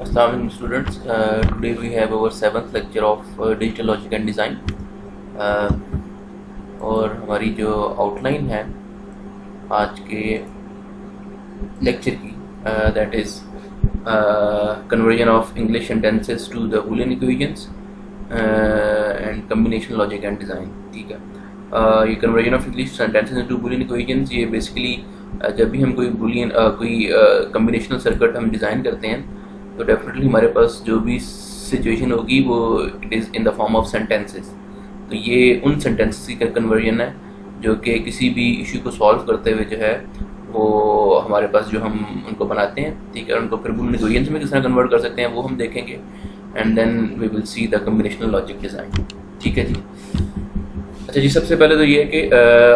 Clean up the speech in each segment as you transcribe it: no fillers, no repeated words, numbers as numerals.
Assalamualaikum students. Today we have our 7th lecture of Digital Logic and Design. और हमारी जो outline है आज के लेक्चर की that is conversion of English sentences to the Boolean equations and combination logic and design. ठीक है, ये conversion of English sentences to Boolean equations ये बेसिकली जब भी हम कोई बूलियन कोई कम्बिनेशनल सर्किट हम डिज़ाइन करते हैं तो डेफिनेटली हमारे पास जो भी सिचुएशन होगी वो it is in the form of sentences. तो ये उन सेंटेंसेस का कन्वर्जन है जो कि किसी भी इशू को सॉल्व करते हुए जो है वो हमारे पास जो हम उनको बनाते हैं. ठीक है, उनको फिर बूलियन इक्वेशंस में किस तरह कन्वर्ट कर सकते हैं वो हम देखेंगे and then we will see the combinational logic design. ठीक है जी. अच्छा जी, सबसे पहले तो ये है कि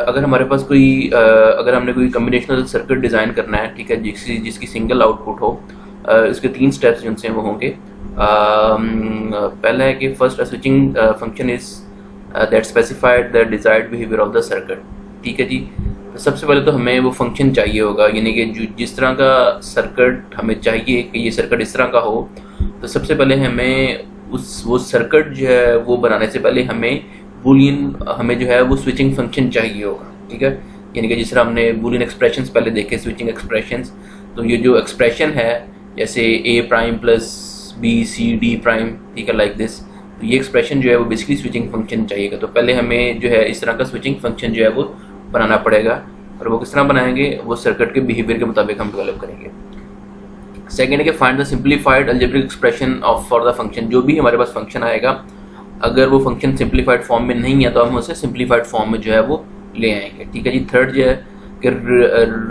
अगर हमारे पास कोई अगर हमने कोई कम्बिनेशनल सर्किट डिज़ाइन करना है, ठीक है, जिसकी सिंगल आउटपुट हो, इसके 3 स्टेप्स जिनसे वो होंगे. पहला है कि first switching function is that specified the desired behaviour of the circuit. ठीक है जी. तो सबसे पहले तो हमें वो फंक्शन चाहिए होगा, यानी कि जिस तरह का सर्किट हमें चाहिए कि ये सर्किट इस तरह का हो, तो सबसे पहले हमें वो सर्किट जो है वो बनाने से पहले हमें बूलियन हमें जो है वो स्विचिंग फंक्शन चाहिए होगा. ठीक है, यानी कि जिस तरह हमने बूलियन एक्सप्रेशंस पहले देखे, स्विचिंग एक्सप्रेशंस, तो ये जो एक्सप्रेशन है जैसे a prime plus b c d prime, ठीक है, लाइक दिस, तो ये एक्सप्रेशन जो है वो बेसिकली स्विचिंग फंक्शन चाहिएगा. तो पहले हमें जो है इस तरह का स्विचिंग फंक्शन जो है वो बनाना पड़ेगा, और वो किस तरह बनाएंगे वो सर्किट के बिहेवियर के मुताबिक हम डेवलप करेंगे. सेकेंड है कि find the simplified algebraic expression of for the function. जो भी हमारे पास फंक्शन आएगा अगर वो फंक्शन सिंप्लीफाइड फॉर्म में नहीं है तो हम उसे सिंप्लीफाइड फॉर्म में जो है वो ले आएंगे. ठीक है जी. थर्ड जो है कि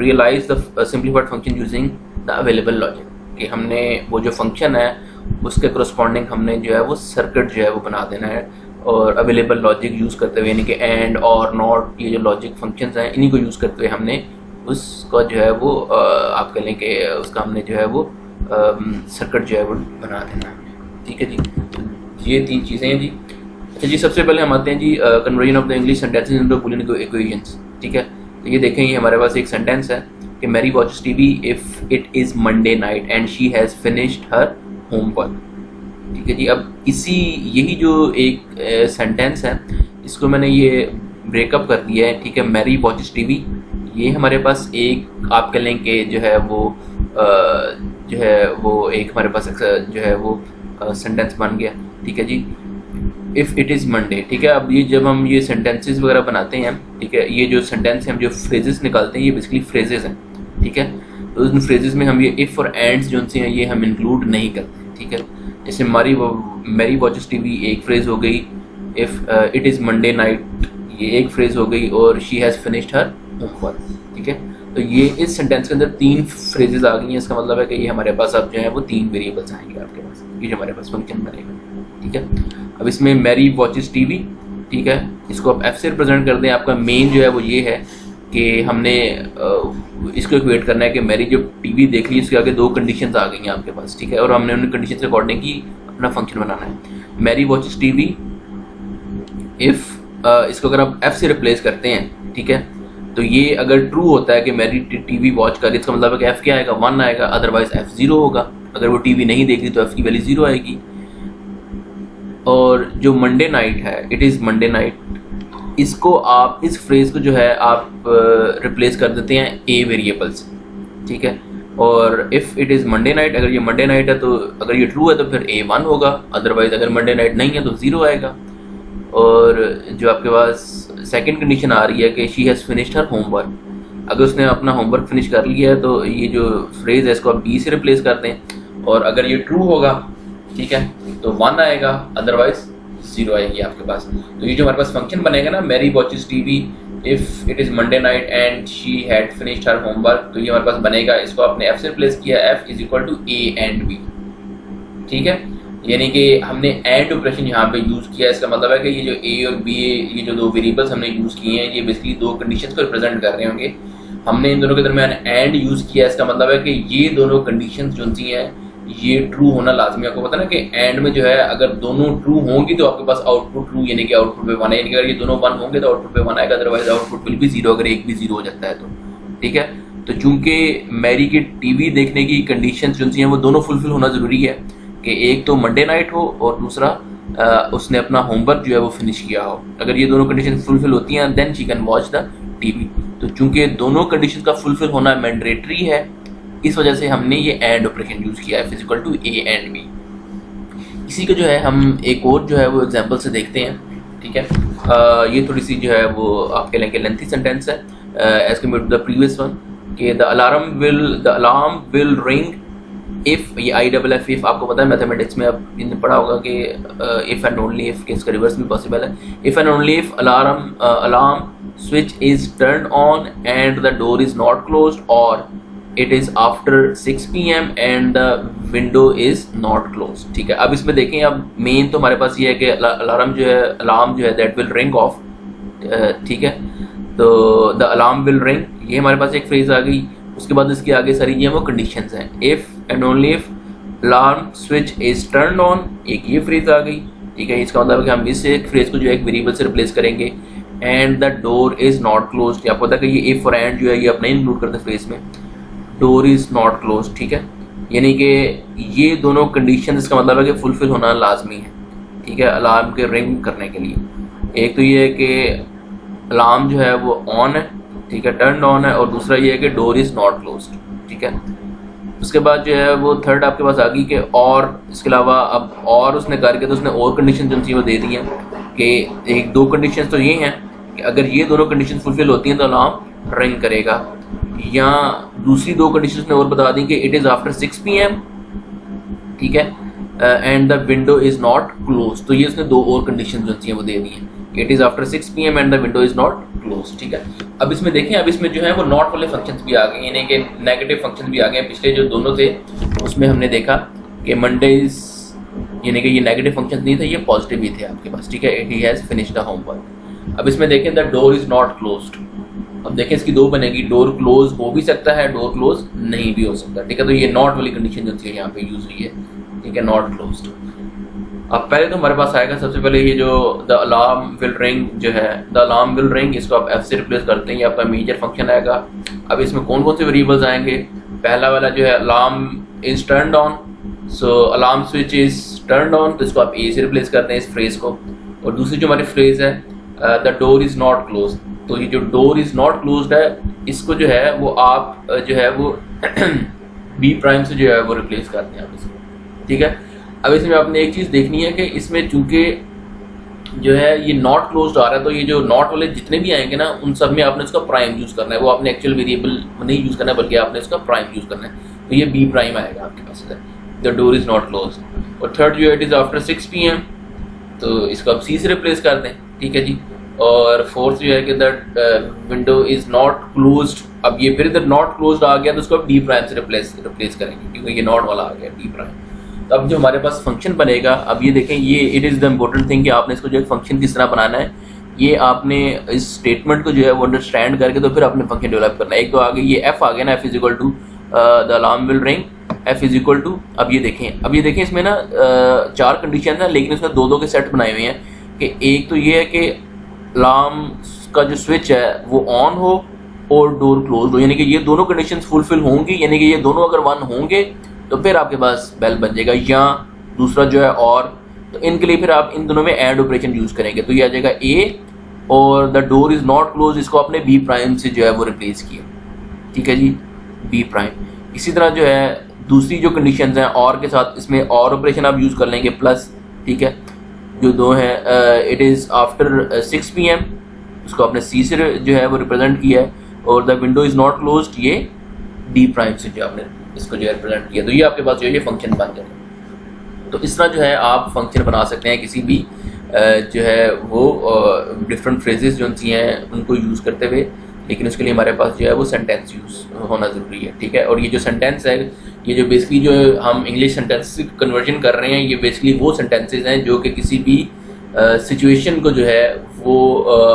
realise the simplified function using the available logic, कि हमने वो जो फंक्शन है उसके करस्पॉन्डिंग हमने जो है वो सर्किट जो है वो बना देना है, और अवेलेबल लॉजिक यूज़ करते हुए, यानी कि एंड और नॉट, ये जो लॉजिक फंक्शंस हैं इन्हीं को यूज़ करते हुए हमने उसका जो है वो आप कह लें कि उसका हमने जो है वो सर्किट जो है वो बना देना है. ठीक है जी. तो ये 3 चीज़ें हैं जी. अच्छा जी, सबसे पहले हम आते हैं जी conversion of the English sentences into Boolean equations. ठीक है, तो ये देखें, ये हमारे पास एक सेंटेंस है कि Mary watches TV if it is Monday night and she has finished her homework. ठीक है जी. अब यही जो एक सेंटेंस है इसको मैंने ये ब्रेकअप कर दिया है. ठीक है, मैरी वॉचेस टीवी, ये हमारे पास एक आप कह लें कि जो है वो एक हमारे पास जो है वो सेंटेंस बन गया. ठीक है जी. इफ़ इट इज़ मंडे, ठीक है. अब ये जब हम ये सेंटेंसेस वगैरह बनाते हैं, ठीक है, ये जो सेंटेंस हैं हम जो फ्रेजेस निकालते हैं ये बेसिकली फ्रेजेस हैं. ठीक है, तो उन फ्रेजेस में हम ये इफ़ और एंड्स जो उनसे हैं ये हम इंक्लूड नहीं करते. ठीक है, जैसे मैरी वॉचेस टीवी एक फ्रेज हो गई, if it is Monday night ये एक फ्रेज हो गई, और she has finished her homework. ठीक है, तो ये इस सेंटेंस के अंदर 3 फ्रेजेस आ गई हैं. इसका मतलब है कि ये हमारे पास अब जो है वो 3 वेरिएबल्स आएंगे आपके पास, ये जो हमारे पास फंक्शन बनेगा. ठीक है, अब इसमें मैरी वॉचेस टीवी, ठीक है, इसको आप एफ से रिप्रेजेंट कर दें. आपका मेन जो है वो ये है कि हमने इसको इक्वेट करना है कि मैरी जो टीवी देख ली उसके आगे 2 कंडीशंस आ गई हैं आपके पास. ठीक है, और हमने उन कंडीशन के अकॉर्डिंग ही अपना फंक्शन बनाना है. मैरी वॉचेस टीवी इफ़ इसको अगर आप एफ से रिप्लेस करते हैं, ठीक है, तो ये अगर ट्रू होता है कि मैरी टीवी वॉच कर रही है, इसका मतलब है कि एफ क्या आएगा, 1 आएगा, अदरवाइज एफ 0 होगा. अगर वो टीवी नहीं देख रही तो एफ की वैल्यू 0 आएगी. और जो मंडे नाइट है, इट इज़ मंडे नाइट, इसको आप इस फ्रेज को जो है आप रिप्लेस कर देते हैं ए वेरिएबल से. ठीक है, और if it is Monday night, अगर ये मंडे नाइट है तो अगर ये ट्रू है तो फिर ए 1 होगा, अदरवाइज अगर मंडे नाइट नहीं है तो 0 आएगा. और जो आपके पास सेकंड कंडीशन आ रही है कि she has finished her homework, अगर उसने अपना होमवर्क फिनिश कर लिया है तो ये जो फ्रेज है इसको आप बी से रिप्लेस कर दें, और अगर ये ट्रू होगा, ठीक है, तो 1 आएगा, अदरवाइज 0 आएगी आपके पास. तो ये जो हमारे पास फंक्शन बनेगा ना, Mary watches TV if it is Monday night and she had finished her homework, तो ये हमारे पास बनेगा, इसको आपने एफ से रिप्लेस किया, F is equal to A and B. ठीक है, यानी कि हमने एंड ऑपरेशन यहाँ पे यूज़ किया. इसका मतलब है कि ये जो ए और बी, ये जो 2 वेरिएबल्स हमने यूज़ किए हैं ये बेसिकली 2 कंडीशंस को रिप्रेजेंट कर रहे होंगे. हमने इन दोनों के दरमियान एंड यूज़ किया. इसका मतलब है कि ये दोनों कंडीशंस जो सी हैं ये ट्रू होना लाजमी. आपको पता ना कि एंड में जो है अगर दोनों ट्रू होंगी तो आपके पास आउटपुट ट्रू, यानी कि आउटपुट पे 1 है, यानी कि अगर ये दोनों 1 होंगे तो आउटपुट पे 1 आएगा, अदरवाइज आउटपुट विल भी 0 अगर एक भी 0 हो जाता है तो. ठीक है, तो चूंकि मैरी के टीवी देखने की कंडीशंस जो हैं वो दोनों फुलफिल होना ज़रूरी है कि एक तो मंडे नाइट हो और दूसरा उसने अपना होमवर्क जो है वो फिनिश किया हो। अगर ये दोनों कंडीशन फुलफिल होती हैं then she can watch the TV. तो चूंकि दोनों कंडीशन का फुलफिल होना मैंडेटरी है, इस वजह से हमने ये एंड ऑपरेशन यूज़ किया है, physical to A and B. इसी को जो है हम एक और जो है वो एग्जांपल से देखते हैं, ठीक है। ये थोड़ी सी जो है वो आपके लिए लेंथी सेंटेंस है as compared to the previous one कि the alarm will ring if, ये IFF इफ आपको पता है मैथमेटिक्स में अब इन्होंने पढ़ा होगा कि इफ एंड ओनली इफ के इसका रिवर्स भी पॉसिबल है। If and only if alarm switch is turn on and the door is not closed और it is after 6 PM and the window is not close. ठीक है, अब इसमें देखें, अब मेन तो हमारे पास ये है कि अलार्म जो है दैट विल रिंग ऑफ, ठीक है। तो द अलार्म विल रिंग, ये हमारे पास एक फ्रेज आ गई। उसके बाद इसके आगे सारी ये वो कंडीशंस हैं। If and only if alarm switch is turn on, एक ये फ्रेज आ गई, ठीक है। इसका मतलब है कि हम इस एक फ्रेज को जो है एक वेरिएबल से रिप्लेस करेंगे। And the door is not closed, आपको पता है कि ये इफ और एंड जो है ये अपना इंक्लूड करते फ्रेज में। डोर इज नॉट क्लोज्ड, ठीक है, यानी कि ये दोनों कंडीशन इसका मतलब है कि फुलफिल होना लाजमी है, ठीक है, अलार्म के रिंग करने के लिए। एक तो ये है कि अलार्म जो है वो ऑन है, ठीक है, टर्न ऑन है, और दूसरा ये है कि डोर इज नॉट क्लोज्ड, ठीक है। उसके बाद जो है वो थर्ड आपके पास आ गई कि और इसके अलावा अब और उसने करके तो उसने और कंडीशन जो थी वो दे दी हैं कि एक दो कंडीशन तो ये हैं कि अगर ये दोनों कंडीशन फुलफिल होती हैं तो अलार्म रिंग करेगा, या दूसरी दो कंडीशंस ने और बता दी कि इट इज़ आफ्टर 6 PM, ठीक है, and the window is not close. तो ये उसने दो और कंडीशन जो थी वो दे दी हैं, it is after 6 PM and the window is not close, ठीक है। अब इसमें देखें, अब इसमें जो है वो नॉट वाले फंक्शंस भी आ गए, यानी कि नेगेटिव फंक्शन भी आ गए। पिछले जो दोनों थे उसमें हमने देखा कि मंडेज, यानी कि ये नेगेटिव फंक्शन नहीं थे, ये पॉजिटिव भी थे आपके पास, ठीक है। He has finished the homework. अब इसमें देखें the door is not closed, अब देखें इसकी दो बनेगी, डोर क्लोज हो भी सकता है, डोर क्लोज नहीं भी हो सकता, ठीक है। तो ये नॉट वाली कंडीशन जो थी यहाँ पे यूज हुई है, ठीक है, नॉट क्लोज्ड। अब पहले तो हमारे पास आएगा सबसे पहले ये जो द अलार्म विल रिंग जो है, द अलार्म विल रिंग, इसको आप F से रिप्लेस करते हैं, ये आपका मेजर फंक्शन आएगा। अब इसमें कौन कौन से वेरिएबल्स आएंगे, पहला वाला जो है alarm is turned on, so alarm switch is turned on, तो इसको आप A से रिप्लेस करते हैं इस फ्रेज को। और दूसरी जो हमारी फ्रेज है the door is not close, तो ये जो डोर इज नॉट क्लोज्ड है इसको जो है वो आप जो है वो B प्राइम से जो है वो रिप्लेस करते हैं आप इसको, ठीक है। अब इसमें आपने एक चीज़ देखनी है कि इसमें चूंकि जो है ये नॉट क्लोज्ड आ रहा है, तो ये जो नॉट वाले जितने भी आएंगे ना उन सब में आपने इसका प्राइम यूज़ करना है, वो आपने एक्चुअल वेरिएबल नहीं यूज़ करना है बल्कि आपने इसका प्राइम यूज़ करना है। तो ये B प्राइम आएगा आपके पास, the door is not closed. और थर्ड जो है इट इज़ आफ्टर 6 PM, तो इसको आप C से रिप्लेस कर दें, ठीक है जी। और फोर्थ जो है कि the window is not closed, अब ये फिर इधर नॉट क्लोज्ड आ गया तो उसको आप D प्राइम से रिप्लेस करेंगे क्योंकि ये नॉट वाला आ गया D प्राइम। तो अब जो हमारे पास फंक्शन बनेगा, अब ये देखें, ये it is the important thing कि आपने इसको जो है फंक्शन किस तरह बनाना है, ये आपने इस स्टेटमेंट को जो है वो अंडरस्टैंड करके तो फिर आपने फंक्शन डेवलप करना है। एक तो आगे ये F आ गया ना, F is equal to the alarm will ring, F is equal to, अब ये देखें इसमें ना चार कंडीशन है लेकिन इसमें दो के सेट बनाए हुए हैं कि एक तो ये है कि अलार्म का जो स्विच है वो ऑन हो और डोर क्लोज हो, यानी कि ये दोनों कंडीशंस फुलफिल होंगी, यानी कि ये दोनों अगर वन होंगे तो फिर आपके पास बेल बन जाएगा। या दूसरा जो है और, तो इनके लिए फिर आप इन दोनों में एंड ऑपरेशन यूज़ करेंगे, तो ये आ जाएगा A और the door is not close, इसको आपने B प्राइम से जो है वो रिप्लेस किया, ठीक है जी, B प्राइम। इसी तरह जो है दूसरी जो कंडीशंस हैं और के साथ, इसमें और ऑपरेशन आप यूज़ कर लेंगे प्लस, ठीक है। जो दो हैं इट इज़ आफ्टर 6 PM, उसको आपने C से जो है वो रिप्रेजेंट किया है, और the window is not closed ये D प्राइम से जो आपने इसको जो है रिप्रेजेंट किया, तो ये आपके पास जो है ये फंक्शन बन जाएगा। तो इस तरह जो है आप फंक्शन बना सकते हैं किसी भी जो है वो डिफरेंट फ्रेजेस जो सी हैं उनको यूज़ करते हुए, लेकिन उसके लिए हमारे पास जो है वो सेंटेंस यूज़ होना ज़रूरी है, ठीक है। और ये जो सेंटेंस है, ये जो बेसिकली जो हम इंग्लिश सेंटेंस कन्वर्जन कर रहे हैं, ये बेसिकली वो सेंटेंसेज हैं जो कि किसी भी सिचुएशन को जो है वो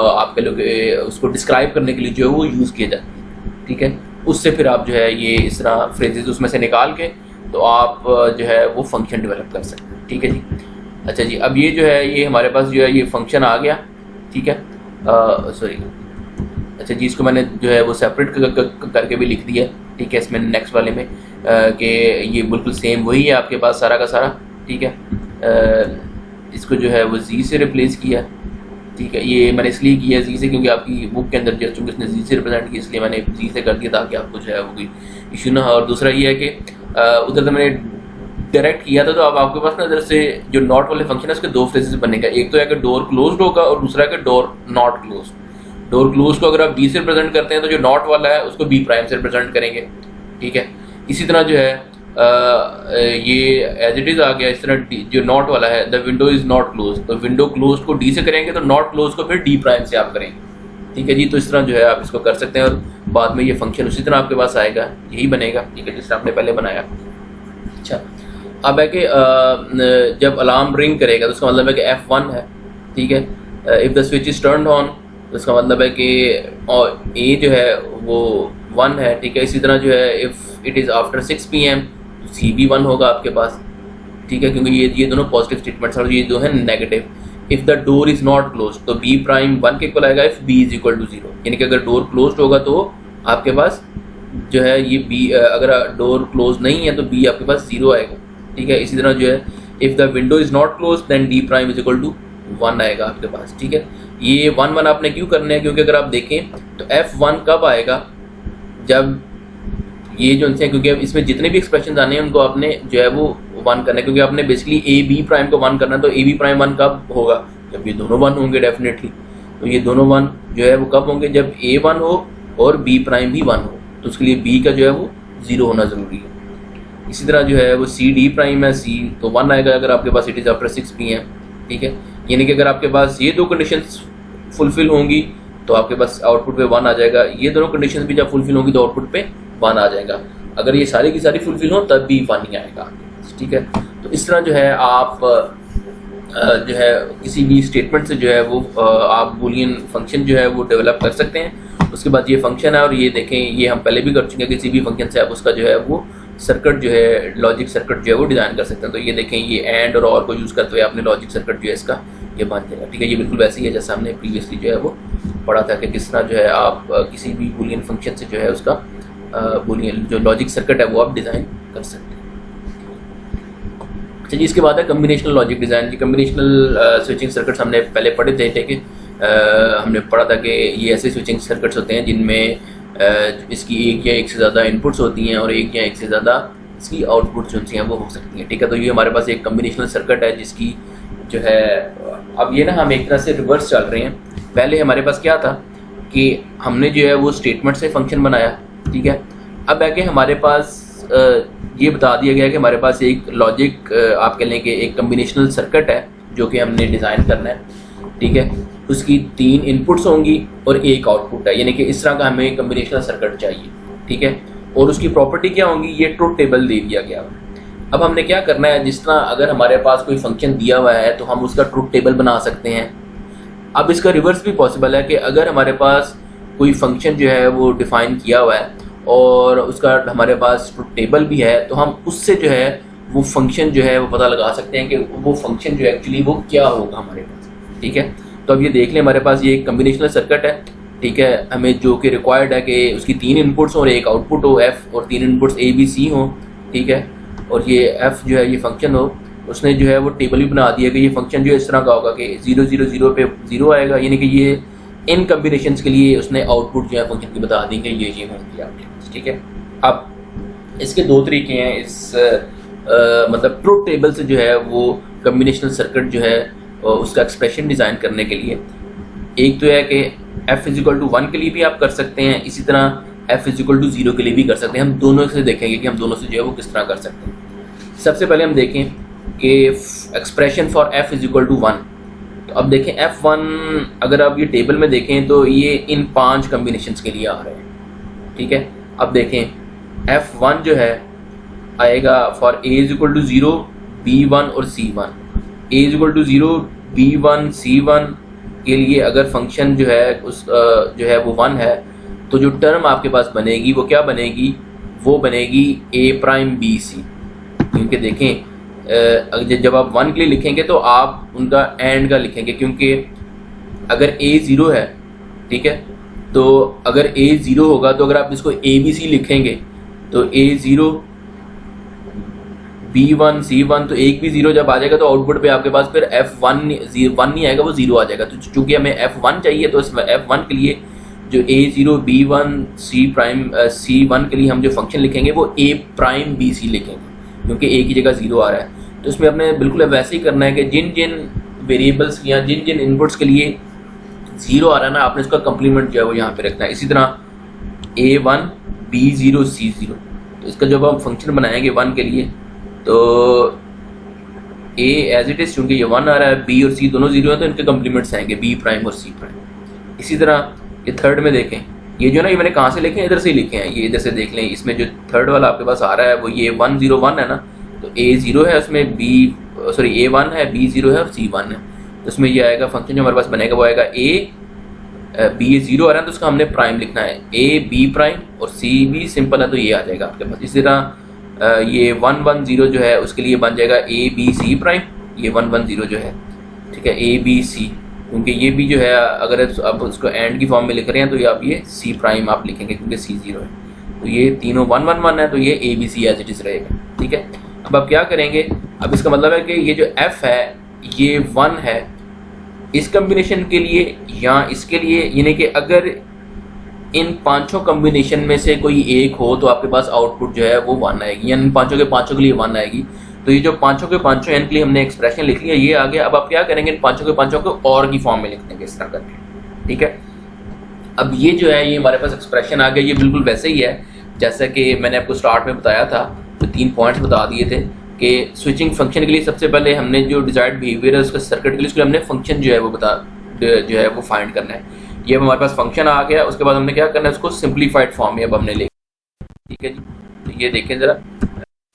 आपके लोग उसको डिस्क्राइब करने के लिए जो है वो यूज़ किए जाते हैं, ठीक है। उससे फिर आप जो है ये इस तरह फ्रेजेस उसमें से निकाल के तो आप जो है वो फंक्शन डेवलप कर सकते हैं, ठीक है जी। अच्छा जी, अब ये जो है ये हमारे पास जो है ये फंक्शन आ गया, ठीक है, सॉरी अच्छा जी, इसको मैंने जो है वो सेपरेट करके भी लिख दिया, ठीक है, इसमें नेक्स्ट वाले में कि ये बिल्कुल सेम वही है आपके पास सारा का सारा, ठीक है। इसको जो है वो जी से रिप्लेस किया, ठीक है। ये मैंने इसलिए किया जी से क्योंकि आपकी बुक के अंदर जो चूँकि इसने जी से रिप्रेजेंट किया, इसलिए मैंने जी से कर दिया ताकि आपको जो है वो कोई इशू ना हो। और दूसरा ये है कि उधर तो मैंने डायरेक्ट किया था, तो अब आपके पास ना इधर से जो नॉट वाले फंक्शन है उसके दो फेजेस बनेगा। एक तो है कि डोर क्लोज्ड होगा और दूसरा है कि door not closed. Door close को अगर आप बी से रिप्रेजेंट करते हैं तो जो नॉट वाला है उसको बी प्राइम से रिप्रेजेंट करेंगे, ठीक है। इसी तरह जो है ये एज इट इज़ आ गया इस तरह, जो नॉट वाला है the window is not close, तो विंडो क्लोज को डी से करेंगे तो नॉट क्लोज को फिर डी प्राइम से आप करेंगे, ठीक है जी। तो इस तरह जो है आप इसको कर सकते हैं और बाद में ये फंक्शन उसी तरह आपके पास आएगा, यही बनेगा, ठीक है, जिस तरह आपने पहले बनाया। अच्छा, अब है कि जब अलार्म रिंग करेगा तो उसका मतलब है कि F1 है, ठीक है। If the switch is turn on तो इसका मतलब है कि ए जो है वो 1 है, ठीक है। इसी तरह जो है if it is after 6 PM तो सी भी 1 होगा आपके पास, ठीक है, क्योंकि ये दोनों पॉजिटिव स्टेटमेंट्स और ये दो है negative. If the door is not close तो बी प्राइम 1 के इक्वल आएगा if B is equal to 0, यानी कि अगर डोर क्लोज होगा तो आपके पास जो है ये बी, अगर डोर क्लोज नहीं है तो बी आपके पास 0 आएगा, ठीक है। इसी तरह जो है if the window is not close then D prime is equal to 1 आएगा आपके पास, ठीक है। ये 1 1 आपने क्यों करना है, क्योंकि अगर आप देखें तो F1 कब आएगा, जब ये जो है, क्योंकि अब इसमें जितने भी एक्सप्रेशन आने हैं उनको आपने जो है वो 1 करना है, क्योंकि आपने बेसिकली ए बी प्राइम को 1 करना है। तो ए बी प्राइम 1 कब होगा, जब ये दोनों 1 होंगे डेफिनेटली। तो ये दोनों 1 जो है वो कब होंगे, जब ए 1 हो और बी प्राइम भी 1 हो, तो उसके लिए बी का जो है वो 0 होना ज़रूरी है। इसी तरह जो है वो सी डी प्राइम है, सी तो 1 आएगा अगर आपके पास इट इज़ आफ्टर 6 PM, ठीक है। यानी कि अगर आपके पास ये दो कंडीशंस फुलफिल होंगी तो आपके पास आउटपुट पे 1 आ जाएगा, ये दोनों कंडीशंस भी जब फुलफिल होंगी तो आउटपुट पे 1 आ जाएगा। अगर ये सारी की सारी फुलफिल हो तब भी 1 ही आएगा, ठीक है। तो इस तरह जो है आप जो है किसी भी स्टेटमेंट से जो है वो आप बूलियन फंक्शन जो है वो डेवलप कर सकते हैं। उसके बाद ये फंक्शन है, और ये देखें ये हम पहले भी कर चुके हैं, किसी भी फंक्शन से आप उसका जो है वो सर्किट जो है लॉजिक सर्किट जो है वो डिज़ाइन कर सकते हैं। तो ये देखें ये एंड और को यूज़ करते हुए आपने लॉजिक सर्किट जो है इसका ये बन जाएगा, ठीक है। ये बिल्कुल वैसे ही है जैसा हमने प्रीवियसली जो है वो पढ़ा था कि किस तरह जो है आप किसी भी बूलियन फंक्शन से जो है उसका बूलियन जो लॉजिक सर्किट है वो आप डिज़ाइन कर सकते हैं। अच्छा जी, इसके बाद है कम्बिनेशनल लॉजिक डिज़ाइन। जी, कम्बिनेशनल स्विचिंग सर्किट्स हमने पहले पढ़े थे, ठीक है। हमने पढ़ा था कि ये ऐसे स्विचिंग सर्किट्स होते हैं जिनमें इसकी एक या एक से ज़्यादा इनपुट्स होती हैं और एक या एक से ज़्यादा इसकी आउटपुट्स जो हैं वो हो सकती हैं, ठीक है। तो ये हमारे पास एक कम्बिनेशनल सर्किट है जिसकी जो है, अब ये ना हम एक तरह से रिवर्स चल रहे हैं। पहले हमारे पास क्या था कि हमने जो है वो स्टेटमेंट से फंक्शन बनाया, ठीक है। अब है कि हमारे पास ये बता दिया गया कि हमारे पास एक लॉजिक आप कह लें कि एक कम्बिनेशनल सर्किट है जो कि हमने डिज़ाइन करना है, ठीक है। उसकी 3 इनपुट्स होंगी और एक आउटपुट है, यानी कि इस तरह का हमें कम्बिनेशनल सर्किट चाहिए, ठीक है। और उसकी प्रॉपर्टी क्या होंगी, ये ट्रुथ टेबल दे दिया गया। अब हमने क्या करना है, जिस तरह अगर हमारे पास कोई फंक्शन दिया हुआ है तो हम उसका ट्रुथ टेबल बना सकते हैं। अब इसका रिवर्स भी पॉसिबल है कि अगर हमारे पास कोई फंक्शन जो है वो डिफ़ाइन किया हुआ है और उसका हमारे पास ट्रुथ टेबल भी है, तो हम उससे जो है वो फंक्शन जो है वो पता लगा सकते हैं कि वो फंक्शन जो एक्चुअली वो क्या होगा हमारे पास, ठीक है। तो अब ये देख लें, हमारे पास ये एक कम्बिनेशनल सर्किट है, ठीक है। हमें जो कि रिक्वायर्ड है कि उसकी 3 इनपुट्स और एक आउटपुट हो F, और 3 इनपुट्स A B C हो, ठीक है। और ये F जो है ये फंक्शन हो, उसने जो है वो टेबल भी बना दिया कि ये फंक्शन जो है इस तरह का होगा कि 0 0 0 पे 0 आएगा, यानी कि ये इन कम्बिनेशंस के लिए उसने आउटपुट जो है फंक्शन की बता दी कि ये होंगी आपके पास, ठीक है। अब इसके 2 तरीके हैं इस मतलब ट्रुथ टेबल से जो है वो कम्बिनेशनल सर्किट जो है उसका एक्सप्रेशन डिज़ाइन करने के लिए। एक तो है कि F = 1 के लिए भी आप कर सकते हैं, इसी तरह F = 0 के लिए भी कर सकते हैं। हम दोनों से देखेंगे कि हम दोनों से जो है वो किस तरह कर सकते हैं। सबसे पहले हम देखें कि एक्सप्रेशन फॉर F = 1। तो अब देखें F1 अगर आप ये टेबल में देखें तो ये इन 5 कम्बिनेशंस के लिए आ रहे हैं, ठीक है। अब देखें F1 जो है आएगा फॉर A = 0 B1 और C1। A = 0 B1 C1 के लिए अगर फंक्शन जो है उस जो है वो 1 है तो जो टर्म आपके पास बनेगी वो क्या बनेगी, वो बनेगी A'(BC)। क्योंकि देखें जब आप 1 के लिए लिखेंगे तो आप उनका एंड का लिखेंगे, क्योंकि अगर A 0 है, ठीक है, तो अगर a 0 होगा तो अगर आप इसको ABC लिखेंगे तो a 0 B1 C1, तो एक भी 0 जब आ जाएगा तो आउटपुट पे आपके पास फिर F1 1 नहीं आएगा, वो 0 आ जाएगा। तो चूंकि हमें F1 चाहिए तो इसमें F1 के लिए जो A0 B1 C1 के लिए हम जो फंक्शन लिखेंगे वो A प्राइम BC लिखेंगे, क्योंकि A की जगह 0 आ रहा है। तो इसमें हमने बिल्कुल वैसे ही करना है कि जिन जिन वेरिएबल्स या जिन जिन इनपुट्स के लिए 0 आ रहा है ना, आपने इसका कम्प्लीमेंट जो है वो यहाँ पे रखना है। इसी तरह A1 B0 C0, तो इसका जब हम फंक्शन बनाएंगे 1 के लिए तो A एज इट इज, चूंकि ये 1 आ रहा है, B और C दोनों 0 है तो इनके कम्प्लीमेंट्स आएंगे B प्राइम और C प्राइम। इसी तरह ये थर्ड में देखें, ये जो ना ये मैंने कहाँ से लिखे हैं, इधर से ही लिखे हैं, ये इधर से देख लें। इसमें जो थर्ड वाला आपके पास आ रहा है वो ये 1 0 1 है ना, तो A 0 है उसमें A 1 है, B 0 है और C 1 है। तो उसमें ये आएगा फंक्शन जो हमारे पास बनेगा वो आएगा B 0 आ रहा है तो उसका हमने प्राइम लिखना है A B प्राइम, और C भी सिंपल है तो ये आ जाएगा आपके पास। इसी तरह ये 1 1 0 जो है उसके लिए बन जाएगा A B C प्राइम, ये 1 1 0 जो है, ठीक है, A B C, क्योंकि ये भी जो है अगर आप उसको एंड की फॉर्म में लिख रहे हैं तो ये आप ये C प्राइम आप लिखेंगे क्योंकि C 0 है। तो ये तीनों 1 1 1 है तो ये A B C as it is रहेगा, ठीक है। अब आप क्या करेंगे, अब इसका मतलब है कि ये जो F है ये 1 है इस कम्बिनेशन के लिए या इसके लिए, यानी कि अगर इन पांचों कम्बिनेशन में से कोई एक हो तो आपके पास आउटपुट जो है वो 1 आएगी, यानी इन पांचों के लिए 1 आएगी। तो ये जो पांचों के पांचों एन के लिए हमने एक्सप्रेशन लिख लिया, ये आ गया। अब आप क्या करेंगे, इन पांचों के पांचों को और की फॉर्म में लिख देंगे इस तरह करके, ठीक है। अब ये जो है ये हमारे पास एक्सप्रेशन आ गया, ये बिल्कुल वैसे ही है जैसा कि मैंने आपको स्टार्ट में बताया था, तो 3 पॉइंट्स बता दिए थे कि स्विचिंग फंक्शन के लिए सबसे पहले हमने जो डिजायर्ड बिहेवियर है उसका सर्किट के लिए उसके लिए हमने फंक्शन जो है वो फाइंड करना है। ये हमारे पास फंक्शन आ गया, उसके बाद हमने क्या करना है, उसको सिंप्लीफाइड फॉर्म में अब हमने ले, ठीक है जी। तो ये देखें जरा,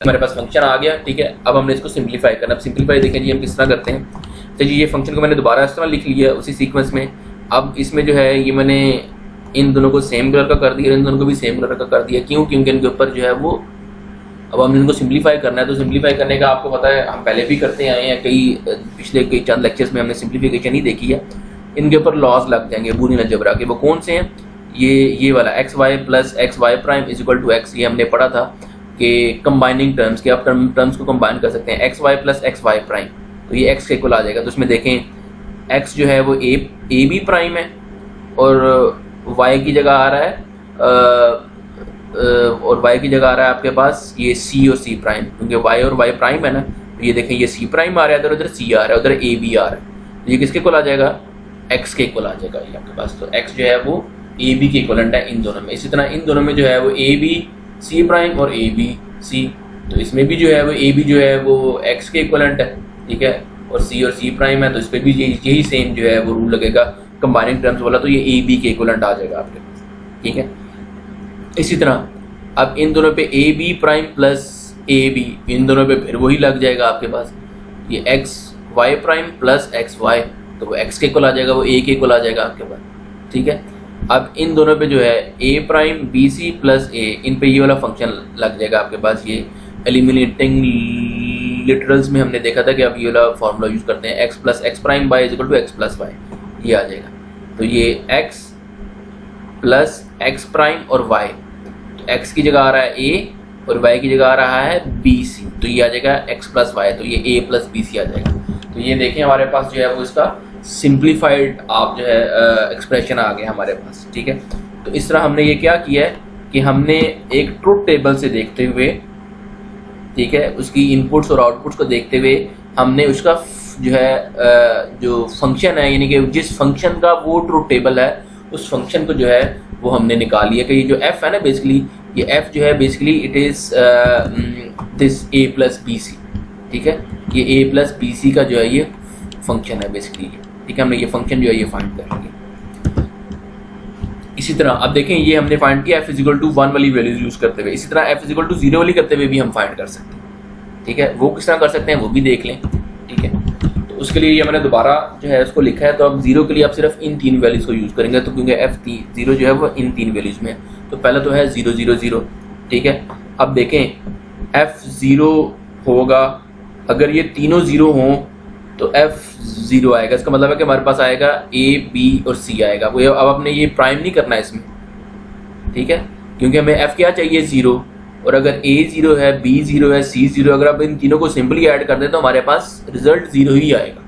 हमारे पास फंक्शन आ गया, ठीक है। अब हमने इसको सिंप्लीफाई करना। अब सिंप्लीफाई देखें जी हम किस तरह करते हैं। तो जी ये फंक्शन को मैंने दोबारा इस तरह लिख लिया उसी सीक्वेंस में। अब इसमें जो है ये मैंने इन दोनों को सेम कलर का कर दिया, इन दोनों को भी सेम कलर का कर दिया। क्यों? क्योंकि इनके ऊपर जो है वो अब हमने इनको सिंप्लीफाई करना है। तो सिंप्लीफाई करने का आपको पता है हम पहले भी करते आए हैं, पिछले कई चंद लेक्चर्स में हमने सिंप्लीफिकेशन ही देखी है। इनके ऊपर लॉज लग जाएंगे बूलियन अलजेब्रा के। वो कौन से हैं? ये वाला x Y plus x Y prime is equal to x, ये हमने पढ़ा था कि कंबाइनिंग टर्म्स के आप टर्म्स को कंबाइन कर सकते हैं। X Y plus x Y prime, तो ये एक्स के इक्वल आ जाएगा। तो उसमें देखें एक्स जो है वो ए बी प्राइम है और वाई की जगह आ रहा है और y की जगह आ रहा है आपके पास ये c और c प्राइम, क्योंकि y और y प्राइम है ना। तो ये देखें ये c प्राइम आ रहा है, उधर c आ रहा है, उधर a b आ रहा है। तो ये किसके इक्वल आ जाएगा? x के इक्वल आ जाएगा ये आपके पास। तो x जो है वो a b के इक्वलेंट है इन दोनों में। इसी तरह इन दोनों में जो है वो a b c प्राइम और a b c, तो इसमें भी जो है वो a b जो है वो x के इक्वलेंट है, ठीक है, और c और c प्राइम है, तो इस पर भी यही सेम जो है वो रूल लगेगा कंबाइनिंग टर्म्स वाला। तो ये a b के इक्वलेंट आ जाएगा आपके पास, ठीक है। इसी तरह अब इन दोनों पे A B prime plus A B, इन दोनों पे फिर वही लग जाएगा आपके पास ये X Y prime plus x Y, तो वो एक्स के इक्वल आ जाएगा, वो ए के इक्वल आ जाएगा आपके पास, ठीक है। अब इन दोनों पे जो है ए प्राइम बी सी प्लस ए, इन पे ये वाला फंक्शन लग जाएगा आपके पास। ये एलिमिनेटिंग लिटरल्स में हमने देखा था कि अब ये वाला फॉर्मूला यूज करते हैं, x plus x prime y is equal to x plus y, ये आ जाएगा। तो ये एक्स प्लस एक्स प्राइम और वाई, x की जगह आ रहा है a और y की जगह आ रहा है bc, तो ये आ जाएगा x प्लस वाई, तो ये a प्लस bc आ जाएगा। तो ये देखें हमारे पास जो है वो इसका सिंप्लीफाइड आप जो है एक्सप्रेशन आ गया हमारे पास, ठीक है। तो इस तरह हमने ये क्या किया है कि हमने एक ट्रुथ टेबल से देखते हुए, ठीक है, उसकी इनपुट्स और आउटपुट्स को देखते हुए हमने उसका जो है जो फंक्शन है, यानी कि जिस फंक्शन का वो ट्रुथ टेबल है उस फंक्शन को जो है वो हमने निकाल लिया कि ये जो f है ना, बेसिकली ये f जो है basically it is this a plus B C, ठीक है। ये a प्लस बी सी का जो है ये फंक्शन है बेसिकली, ठीक है। हमने ये फंक्शन जो है ये फाइंड कर लिया। इसी तरह अब देखें ये हमने फाइंड किया f इजिकल टू 1 वाली वैल्यूज यूज करते हुए। इसी तरह f इजिकल टू 0 वाली करते हुए भी हम फाइंड कर सकते हैं, ठीक है। वो किस तरह कर सकते हैं वो भी देख लें, ठीक है। उसके लिए ये मैंने दोबारा जो है उसको लिखा है। तो अब 0 के लिए आप सिर्फ इन 3 वैल्यूज को यूज़ करेंगे, तो क्योंकि f0 जो है वो इन 3 वैल्यूज में है। तो पहले तो है 0 0 0, ठीक है। अब देखें f0 होगा अगर ये तीनों 0 हों तो f0 आएगा। इसका मतलब है कि हमारे पास आएगा a b और c आएगा। अब आपने ये प्राइम नहीं करना है इसमें, ठीक है, क्योंकि हमें f क्या चाहिए 0, और अगर a 0 है, b 0 है, c 0, अगर आप इन तीनों को सिंपली ऐड कर दें तो हमारे पास रिजल्ट 0 ही आएगा,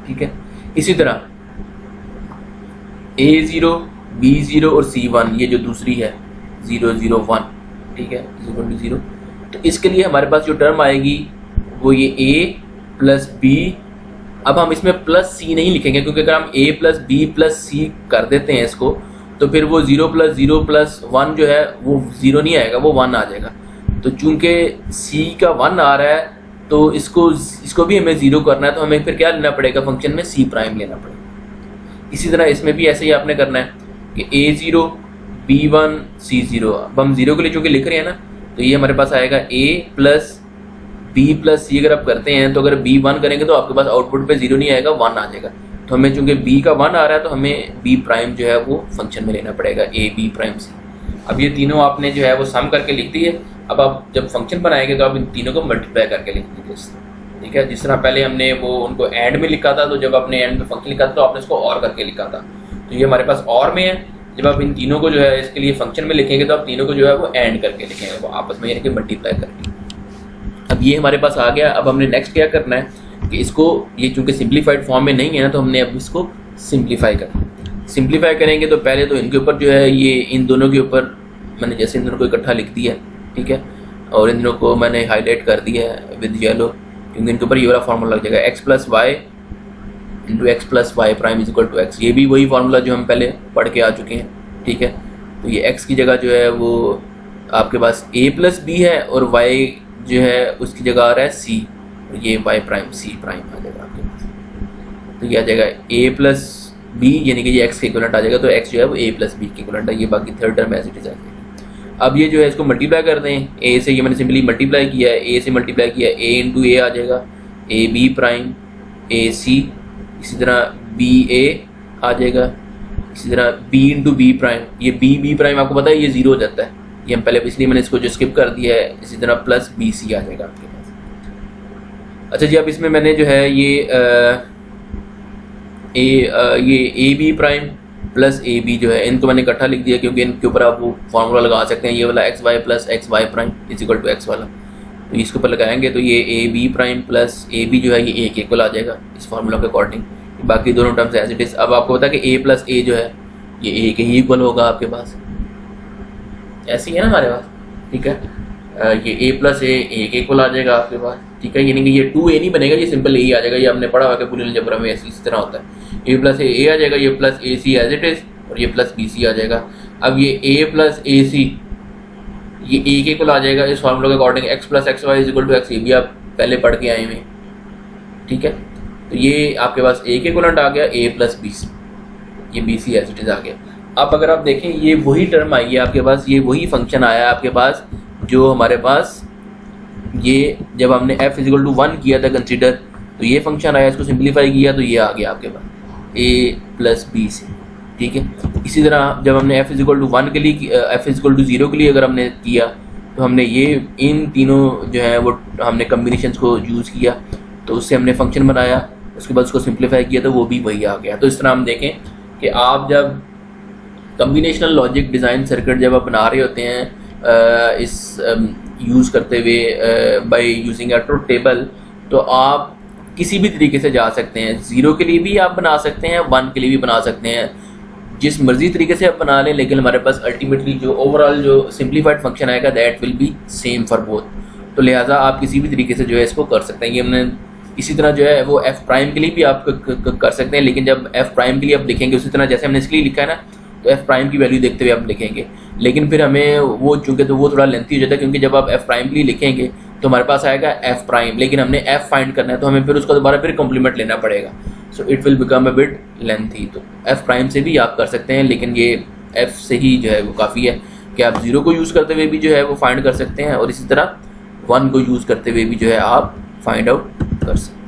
ठीक है। इसी तरह a 0, b 0 और c 1, ये जो दूसरी है 0 0 1, ठीक है, 0, तो इसके लिए हमारे पास जो टर्म आएगी वो ये a प्लस b। अब हम इसमें प्लस c नहीं लिखेंगे, क्योंकि अगर हम a plus b plus c कर देते हैं इसको, तो फिर वो 0 प्लस 0 प्लस 1 जो है वो 0 नहीं आएगा, वो 1 आ जाएगा। तो चूंकि c का 1 आ रहा है तो इसको भी हमें 0 करना है, तो हमें फिर क्या लेना पड़ेगा, फंक्शन में c प्राइम लेना पड़ेगा। इसी तरह इसमें भी ऐसे ही आपने करना है कि a0 b1 c0। अब हम 0 के लिए चूँकि लिख रहे हैं ना, तो ये हमारे पास आएगा a plus b plus c। अगर आप करते हैं तो अगर b1 करेंगे तो आपके पास आउटपुट पे 0 नहीं आएगा, 1 आ जाएगा। तो हमें चूंकि b का 1 आ रहा है तो हमें b प्राइम जो है वो फंक्शन में लेना पड़ेगा, a b प्राइम c। अब ये तीनों आपने जो है वो सम करके लिख दी है। अब आप जब फंक्शन बनाएंगे तो आप इन तीनों को मल्टीप्लाई करके लिख दीजिए, ठीक है। जिस तरह पहले हमने वो उनको एंड में लिखा था, तो जब आपने एंड में फंक्शन लिखा था तो आपने इसको और करके लिखा था, तो ये हमारे पास और में है। जब आप इन तीनों को जो है इसके लिए फंक्शन में लिखेंगे तो आप तीनों को जो है वो एंड करके लिखेंगे, वो आपस में यानी कि मल्टीप्लाई करके। अब ये हमारे पास आ गया। अब हमने नेक्स्ट क्या करना है कि इसको, ये चूंकि सिंप्लीफाइड फॉर्म में नहीं है ना, तो हमने अब इसको सिंप्लीफाई करना है। सिंप्लीफाई करेंगे तो पहले तो इनके ऊपर जो है ये इन दोनों के ऊपर मैंने जैसे इन दोनों को इकट्ठा लिख दिया, ठीक है, और इन दोनों को मैंने हाईलाइट कर दिया है विद येलो, क्योंकि इनके ऊपर ये वाला फार्मूला लग जाएगा, x plus Y into X plus Y prime is equal to x. ये भी वही फार्मूला जो हम पहले पढ़ के आ चुके हैं, ठीक है। तो ये x की जगह जो है वो आपके पास a प्लस बी है, और y जो है उसकी जगह आ रहा है c, और ये y प्राइम c प्राइम आ जाएगा आपके पास। तो ये आ जाएगा a प्लस बी, यानी कि ये x के इक्वलेंट आ जाएगा, तो x जो है वो a प्लस बी के इक्वलेंट है। ये बाकी third term as it is आ जाएगी। अब ये जो है इसको मल्टीप्लाई कर दें, a से, ये मैंने सिंपली मल्टीप्लाई किया है, a से मल्टीप्लाई किया, a इंटू a आ जाएगा, a b prime a c, इसी तरह b a आ जाएगा, इसी तरह b इंटू बी प्राइम, ये b प्राइम आपको पता है ये 0 हो जाता है, ये हम पहले इसलिए मैंने इसको जो स्किप कर दिया है। इसी तरह प्लस बी सी आ जाएगा आपके पास। अच्छा जी, अब इसमें मैंने जो है ये A B prime plus A B जो है इनको मैंने इकट्ठा लिख दिया, क्योंकि इनके ऊपर आप वो फार्मूला लगा सकते हैं, ये वाला x Y plus x Y prime is equal to X वाला। तो इसके ऊपर लगाएंगे तो ये A B prime plus A B जो है ये ए के इक्वल आ जाएगा इस फार्मूला के अकॉर्डिंग। बाकी दोनों टर्म्स एज इट इज। अब आपको पता है कि ए प्लस ए जो है ये ए के ही इक्वल होगा आपके पास, ऐसी है ना हमारे पास, ठीक है। ये ए प्लस ए के इक्वल आ जाएगा आपके पास, ठीक है। यानी कि ये 2a नहीं बनेगा, ये सिंपल ए आ जाएगा। ये हमने पढ़ा हुआ कि बुलियन अलजेब्रा में इसी तरह होता है, ए प्लस ए आ जाएगा, ये plus A C as it is, और ये प्लस बी सी आ जाएगा। अब ये ए प्लस ए सी ये ए के इक्वल आ जाएगा इस फार्मूला के according, X plus x Y is equal to x, ये भी आप पहले पढ़ के आए हुए, ठीक है। तो ये आपके पास ए के इक्वलेंट आ गया, ए प्लस बी सी, ये B C as it is आ गया। अब अगर आप देखें ये वही टर्म आई है आपके पास, ये वही फंक्शन आया है आपके पास जो हमारे पास ये जब हमने f इज इक्वल टू 1 किया था कंसीडर, तो ये फंक्शन आया, इसको सिंप्लीफाई किया तो ये आ गया आपके पास a प्लस बी सी, ठीक है। इसी तरह जब हमने f इज इक्वल टू 1 के लिए f इज इक्वल टू 0 के लिए अगर हमने किया तो हमने ये इन तीनों जो है वो हमने कम्बिनेशंस को यूज़ किया, तो उससे हमने फंक्शन बनाया, उसके बाद उसको सिंप्लीफाई किया तो वो भी वही आ गया। तो इस तरह हम देखें कि आप जब कम्बिनेशनल लॉजिक डिज़ाइन सर्किट जब आप बना रहे होते हैं इस यूज़ करते हुए by using a truth table, तो आप किसी भी तरीके से जा सकते हैं। 0 के लिए भी आप बना सकते हैं, 1 के लिए भी बना सकते हैं, जिस मर्जी तरीके से आप बना लें, लेकिन हमारे पास अल्टीमेटली जो ओवरऑल जो सिंप्लीफाइड फंक्शन आएगा that will be same for both. तो लिहाजा आप किसी भी तरीके से जो है इसको कर सकते हैं। ये हमने इसी तरह जो है वो एफ प्राइम के लिए भी आप कर सकते हैं, लेकिन जब एफ प्राइम के लिए आप लिखेंगे उसी तरह जैसे हमने इसके लिए लिखा है ना, तो एफ प्राइम की वैल्यू देखते हुए आप लिखेंगे। लेकिन फिर हमें वो चूंकि तो वो थोड़ा लेंथी हो जाता है, क्योंकि जब आप एफ प्राइम के लिए लिखेंगे तो हमारे पास आएगा एफ प्राइम, लेकिन हमने एफ फाइंड करना है तो हमें फिर उसका दोबारा फिर कॉम्प्लीमेंट लेना पड़ेगा, so it will become a bit lengthy. तो एफ प्राइम से भी आप कर सकते हैं, लेकिन ये एफ से ही जो है वो काफ़ी है कि आप 0 को यूज़ करते हुए भी जो है वो फाइंड कर सकते हैं, और इसी तरह 1 को यूज़ करते हुए भी जो है आप फाइंड आउट कर सकते हैं।